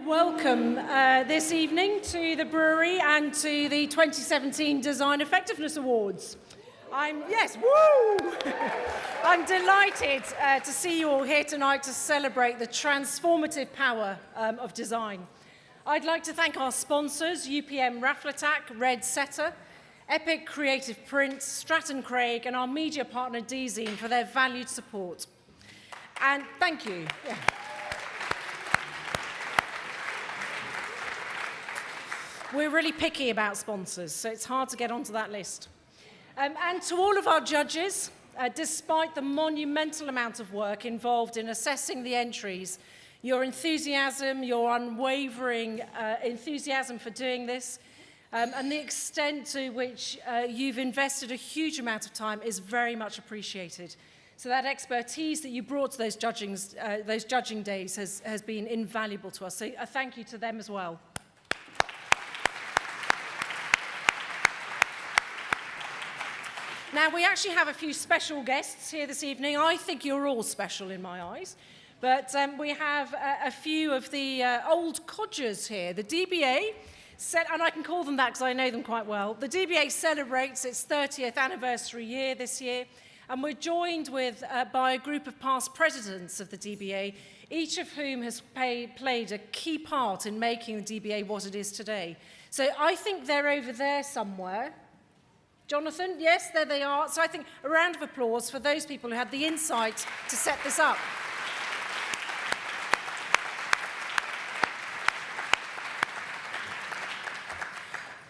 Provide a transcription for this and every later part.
Welcome this evening to the brewery and to the 2017 Design Effectiveness Awards. I'm delighted to see you all here tonight to celebrate the transformative power of design. I'd like to thank our sponsors, UPM Raffletac, Red Setter, Epic Creative Prints, Stratton Craig, and our media partner, DZine, for their valued support. And thank you. Yeah. We're really picky about sponsors, so it's hard to get onto that list. And to all of our judges, despite the monumental amount of work involved in assessing the entries, your enthusiasm, your unwavering enthusiasm for doing this, and the extent to which you've invested a huge amount of time is very much appreciated. So that expertise that you brought to those judging days has been invaluable to us. So a thank you to them as well. Now, we actually have a few special guests here this evening. I think you're all special in my eyes. But we have a few of the old codgers here. The DBA, and I can call them that because I know them quite well. The DBA celebrates its 30th anniversary year this year. And we're joined by a group of past presidents of the DBA, each of whom has played a key part in making the DBA what it is today. So I think they're over there somewhere. Jonathan, yes, there they are. So I think a round of applause for those people who had the insight to set this up.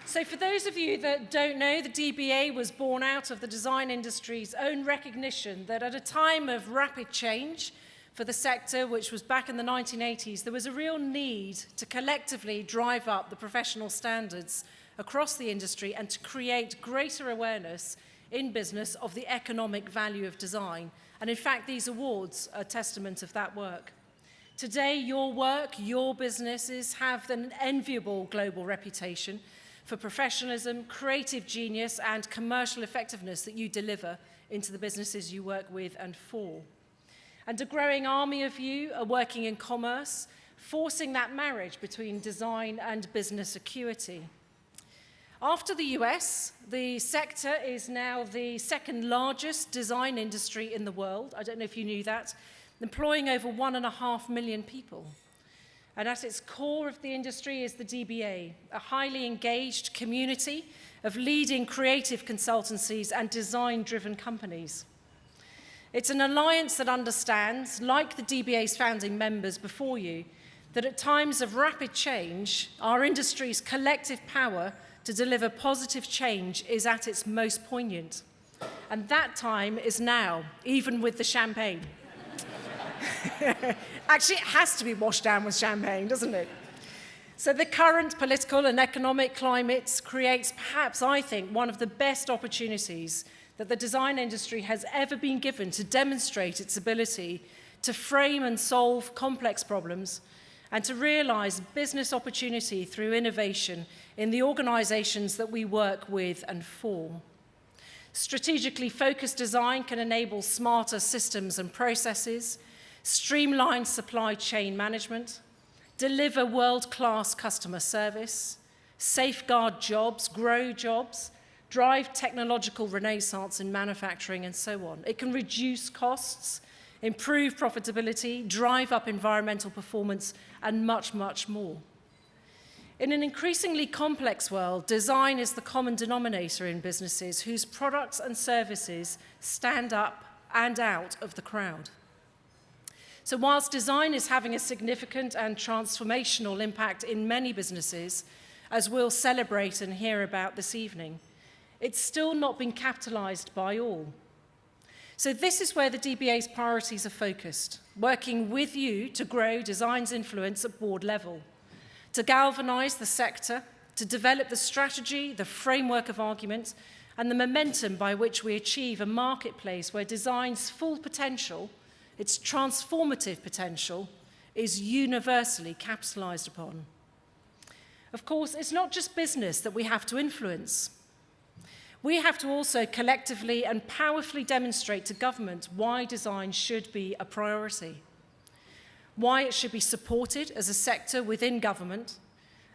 So for those of you that don't know, the DBA was born out of the design industry's own recognition that at a time of rapid change for the sector, which was back in the 1980s, there was a real need to collectively drive up the professional standards across the industry and to create greater awareness in business of the economic value of design. And in fact, these awards are a testament of that work. Today, your work, your businesses have an enviable global reputation for professionalism, creative genius, and commercial effectiveness that you deliver into the businesses you work with and for. And a growing army of you are working in commerce, forcing that marriage between design and business acuity. After the US, the sector is now the second largest design industry in the world. I don't know if you knew that, employing over 1.5 million people. And at its core of the industry is the DBA, a highly engaged community of leading creative consultancies and design-driven companies. It's an alliance that understands, like the DBA's founding members before you, that at times of rapid change, our industry's collective power to deliver positive change is at its most poignant. And that time is now, even with the champagne. Actually, it has to be washed down with champagne, doesn't it? So the current political and economic climate creates perhaps, I think, one of the best opportunities that the design industry has ever been given to demonstrate its ability to frame and solve complex problems and to realize business opportunity through innovation in the organizations that we work with and for. Strategically focused design can enable smarter systems and processes, streamline supply chain management, deliver world-class customer service, safeguard jobs, grow jobs, drive technological renaissance in manufacturing, and so on. It can reduce costs, improve profitability, drive up environmental performance, and much, much more. In an increasingly complex world, design is the common denominator in businesses whose products and services stand up and out of the crowd. So whilst design is having a significant and transformational impact in many businesses, as we'll celebrate and hear about this evening, it's still not been capitalized by all. So this is where the DBA's priorities are focused, working with you to grow design's influence at board level, to galvanize the sector, to develop the strategy, the framework of argument, and the momentum by which we achieve a marketplace where design's full potential, its transformative potential, is universally capitalized upon. Of course, it's not just business that we have to influence. We have to also collectively and powerfully demonstrate to government why design should be a priority. why it should be supported as a sector within government,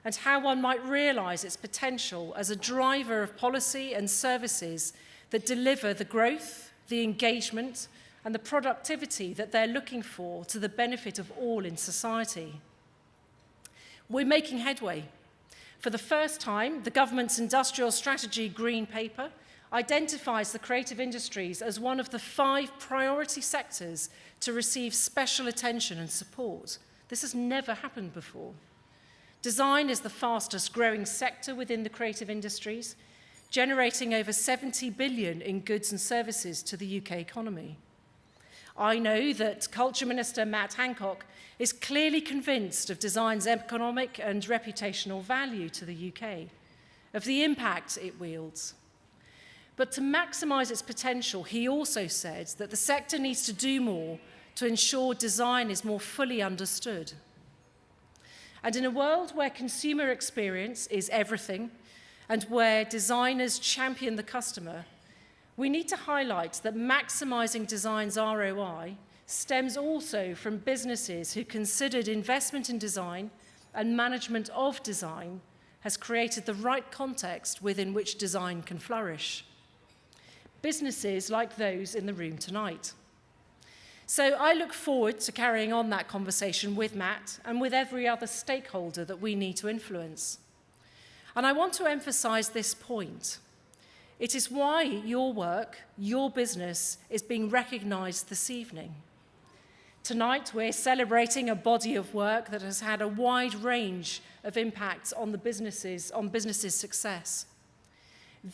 and how one might realise its potential as a driver of policy and services that deliver the growth, the engagement, and the productivity that they're looking for to the benefit of all in society. We're making headway. For the first time, the government's Industrial Strategy Green Paper identifies the creative industries as one of the 5 priority sectors to receive special attention and support. This has never happened before. Design is the fastest growing sector within the creative industries, generating over 70 billion in goods and services to the UK economy. I know that Culture Minister Matt Hancock is clearly convinced of design's economic and reputational value to the UK, of the impact it wields. But to maximise its potential, he also said that the sector needs to do more to ensure design is more fully understood. And in a world where consumer experience is everything, and where designers champion the customer, we need to highlight that maximising design's ROI stems also from businesses who considered investment in design and management of design has created the right context within which design can flourish. Businesses like those in the room tonight. So I look forward to carrying on that conversation with Matt and with every other stakeholder that we need to influence. And I want to emphasise this point. It is why your work, your business, is being recognised this evening. Tonight, we're celebrating a body of work that has had a wide range of impacts on businesses' success.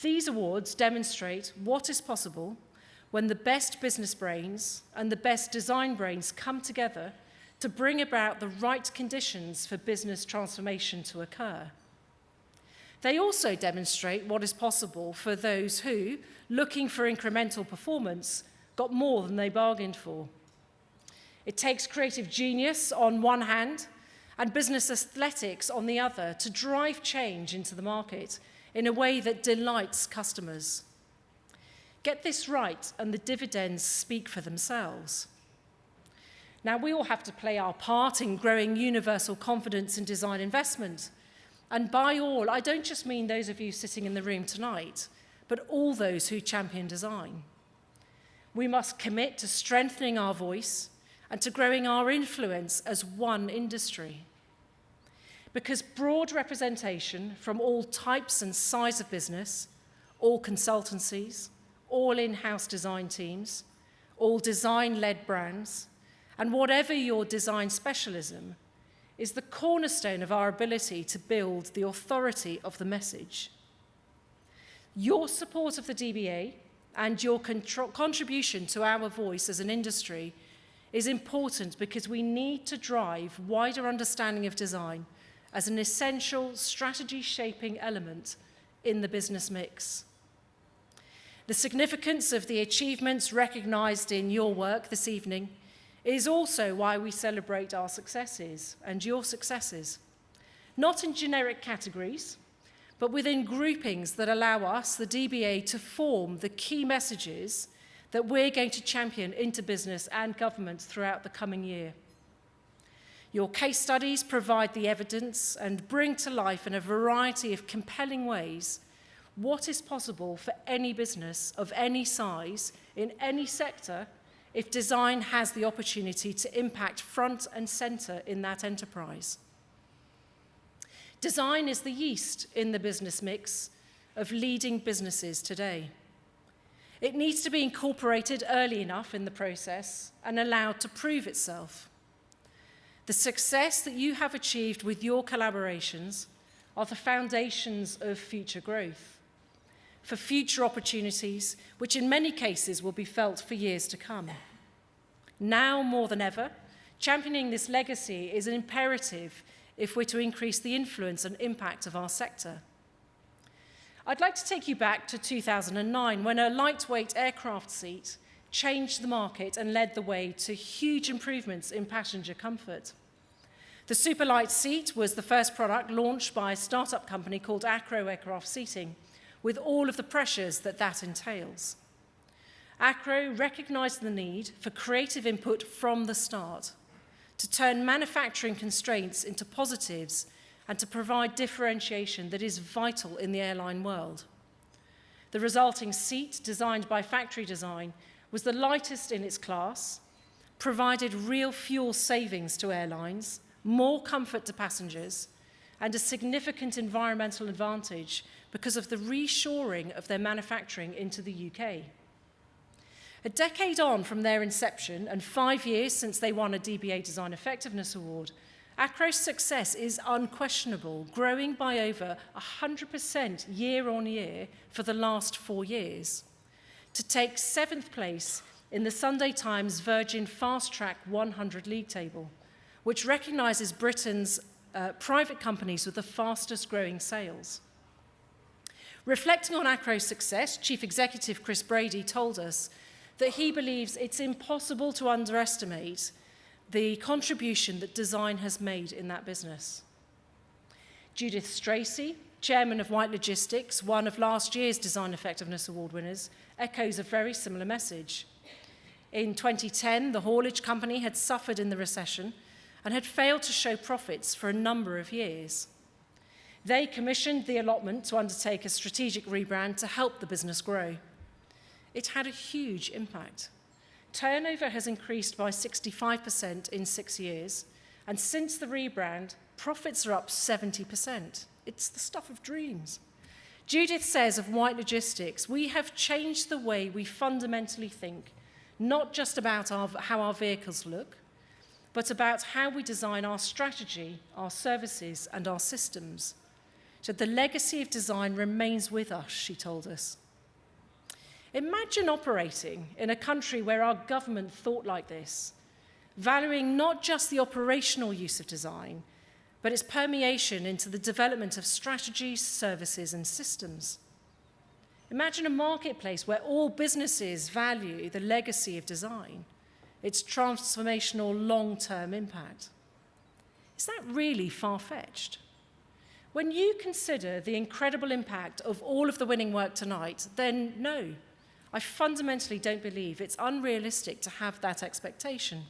These awards demonstrate what is possible when the best business brains and the best design brains come together to bring about the right conditions for business transformation to occur. They also demonstrate what is possible for those who, looking for incremental performance, got more than they bargained for. It takes creative genius on one hand and business aesthetics on the other to drive change into the market in a way that delights customers. Get this right and the dividends speak for themselves. Now, we all have to play our part in growing universal confidence in design investment. And by all, I don't just mean those of you sitting in the room tonight, but all those who champion design. We must commit to strengthening our voice and to growing our influence as one industry. Because broad representation from all types and size of business, all consultancies, all in-house design teams, all design-led brands, and whatever your design specialism, is the cornerstone of our ability to build the authority of the message. Your support of the DBA and your contribution to our voice as an industry is important because we need to drive wider understanding of design as an essential strategy-shaping element in the business mix. The significance of the achievements recognised in your work this evening is also why we celebrate our successes and your successes, not in generic categories, but within groupings that allow us, the DBA, to form the key messages that we're going to champion into business and government throughout the coming year. Your case studies provide the evidence and bring to life in a variety of compelling ways what is possible for any business of any size in any sector if design has the opportunity to impact front and centre in that enterprise. Design is the yeast in the business mix of leading businesses today. It needs to be incorporated early enough in the process and allowed to prove itself. The success that you have achieved with your collaborations are the foundations of future growth, for future opportunities, which in many cases will be felt for years to come. Now more than ever, championing this legacy is an imperative if we're to increase the influence and impact of our sector. I'd like to take you back to 2009, when a lightweight aircraft seat changed the market and led the way to huge improvements in passenger comfort. The Superlight seat was the first product launched by a startup company called Acro Aircraft Seating, with all of the pressures that entails. Acro recognised the need for creative input from the start to turn manufacturing constraints into positives and to provide differentiation that is vital in the airline world. The resulting seat, designed by Factory Design, was the lightest in its class, provided real fuel savings to airlines, more comfort to passengers, and a significant environmental advantage because of the reshoring of their manufacturing into the UK. A decade on from their inception and 5 years since they won a DBA Design Effectiveness Award, Acro's success is unquestionable, growing by over 100% year on year for the last 4 years, to take 7th place in the Sunday Times Virgin Fast Track 100 league table, which recognises Britain's private companies with the fastest growing sales. Reflecting on Acro's success, Chief Executive Chris Brady told us that he believes it's impossible to underestimate the contribution that design has made in that business. Judith Stracey, chairman of White Logistics, one of last year's Design Effectiveness Award winners, echoes a very similar message. In 2010, the haulage company had suffered in the recession and had failed to show profits for a number of years. They commissioned the allotment to undertake a strategic rebrand to help the business grow. It had a huge impact. Turnover has increased by 65% in 6 years, and since the rebrand, profits are up 70%. It's the stuff of dreams. Judith says of White Logistics, we have changed the way we fundamentally think, not just about how our vehicles look, but about how we design our strategy, our services, and our systems. So the legacy of design remains with us, she told us. Imagine operating in a country where our government thought like this, valuing not just the operational use of design, but its permeation into the development of strategies, services, and systems. Imagine a marketplace where all businesses value the legacy of design, its transformational long-term impact. Is that really far-fetched? When you consider the incredible impact of all of the winning work tonight, then no, I fundamentally don't believe it's unrealistic to have that expectation.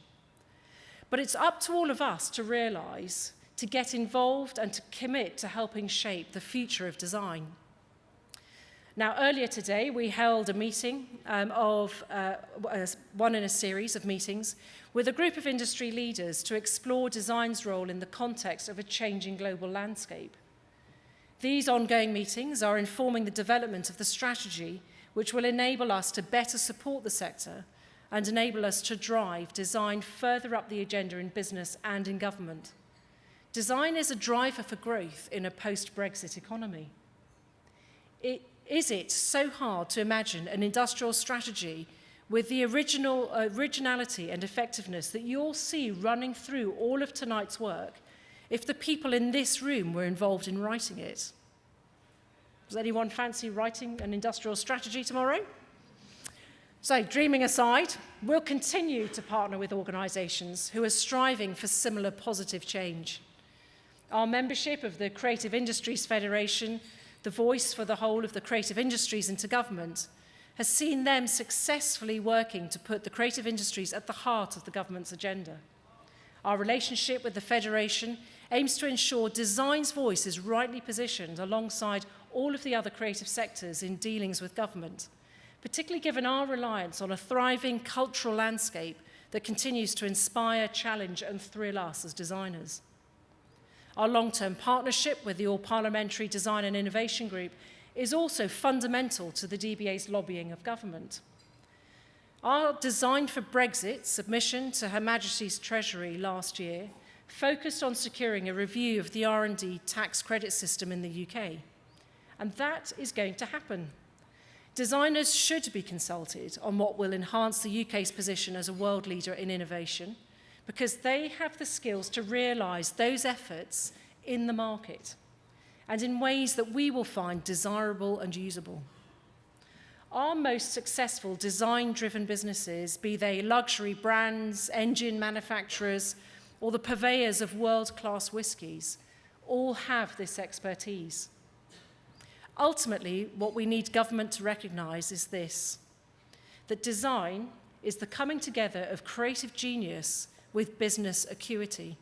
But it's up to all of us to realize, to get involved and to commit to helping shape the future of design. Now, earlier today, we held a meeting one in a series of meetings with a group of industry leaders to explore design's role in the context of a changing global landscape. These ongoing meetings are informing the development of the strategy which will enable us to better support the sector and enable us to drive design further up the agenda in business and in government. Design is a driver for growth in a post-Brexit economy. Is it so hard to imagine an industrial strategy with the originality and effectiveness that you'll see running through all of tonight's work if the people in this room were involved in writing it? Does anyone fancy writing an industrial strategy tomorrow? So, dreaming aside, we'll continue to partner with organisations who are striving for similar positive change. Our membership of the Creative Industries Federation, the voice for the whole of the creative industries into government, has seen them successfully working to put the creative industries at the heart of the government's agenda. Our relationship with the Federation aims to ensure design's voice is rightly positioned alongside all of the other creative sectors in dealings with government, particularly given our reliance on a thriving cultural landscape that continues to inspire, challenge, and thrill us as designers. Our long-term partnership with the All-Parliamentary Design and Innovation Group is also fundamental to the DBA's lobbying of government. Our Design for Brexit submission to Her Majesty's Treasury last year focused on securing a review of the R&D tax credit system in the UK. And that is going to happen. Designers should be consulted on what will enhance the UK's position as a world leader in innovation, because they have the skills to realise those efforts in the market and in ways that we will find desirable and usable. Our most successful design-driven businesses, be they luxury brands, engine manufacturers, or the purveyors of world-class whiskies, all have this expertise. Ultimately, what we need government to recognise is this, that design is the coming together of creative genius with business acuity.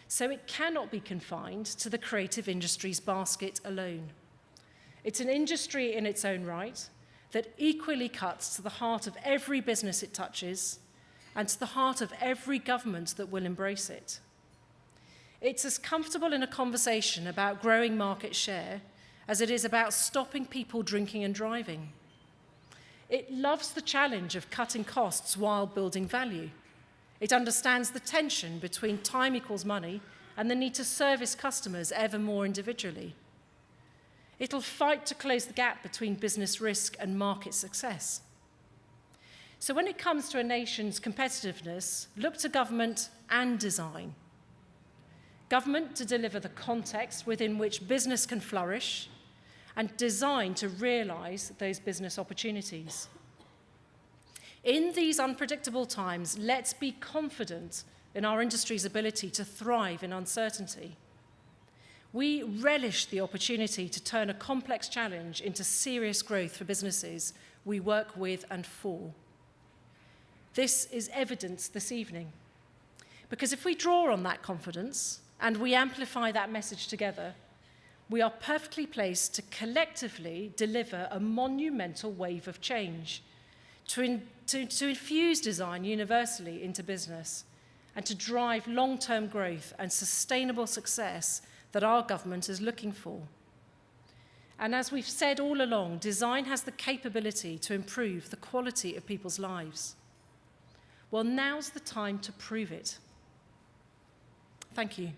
So it cannot be confined to the creative industries basket alone. It's an industry in its own right that equally cuts to the heart of every business it touches and to the heart of every government that will embrace it. It's as comfortable in a conversation about growing market share as it is about stopping people drinking and driving. It loves the challenge of cutting costs while building value. It understands the tension between time equals money and the need to service customers ever more individually. It'll fight to close the gap between business risk and market success. So when it comes to a nation's competitiveness, look to government and design. Government to deliver the context within which business can flourish, and design to realize those business opportunities. In these unpredictable times, let's be confident in our industry's ability to thrive in uncertainty. We relish the opportunity to turn a complex challenge into serious growth for businesses we work with and for. This is evidenced this evening, because if we draw on that confidence and we amplify that message together, we are perfectly placed to collectively deliver a monumental wave of change, to infuse design universally into business, and to drive long-term growth and sustainable success that our government is looking for. And as we've said all along, design has the capability to improve the quality of people's lives. Well, now's the time to prove it. Thank you.